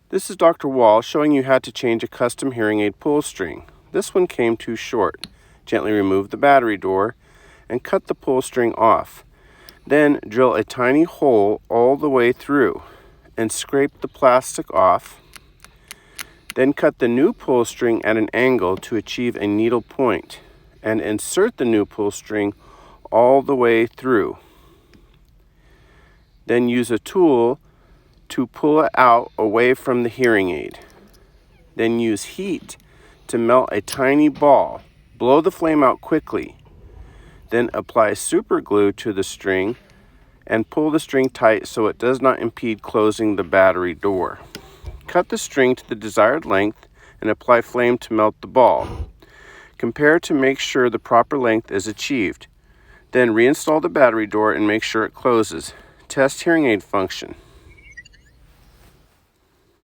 This is Dr. Wall showing you how to change a custom hearing aid pull string. This one came too short. Gently remove the battery door and cut the pull string off. Then drill a tiny hole all the way through and scrape the plastic off. Then cut the new pull string at an angle to achieve a needle point and insert the new pull string all the way through. Then use a tool to pull it out away from the hearing aid. Then use heat to melt a tiny ball. Blow the flame out quickly. Then apply super glue to the string and pull the string tight so it does not impede closing the battery door. Cut the string to the desired length and apply flame to melt the ball. Compare to make sure the proper length is achieved. Then reinstall the battery door and make sure it closes. Test hearing aid function.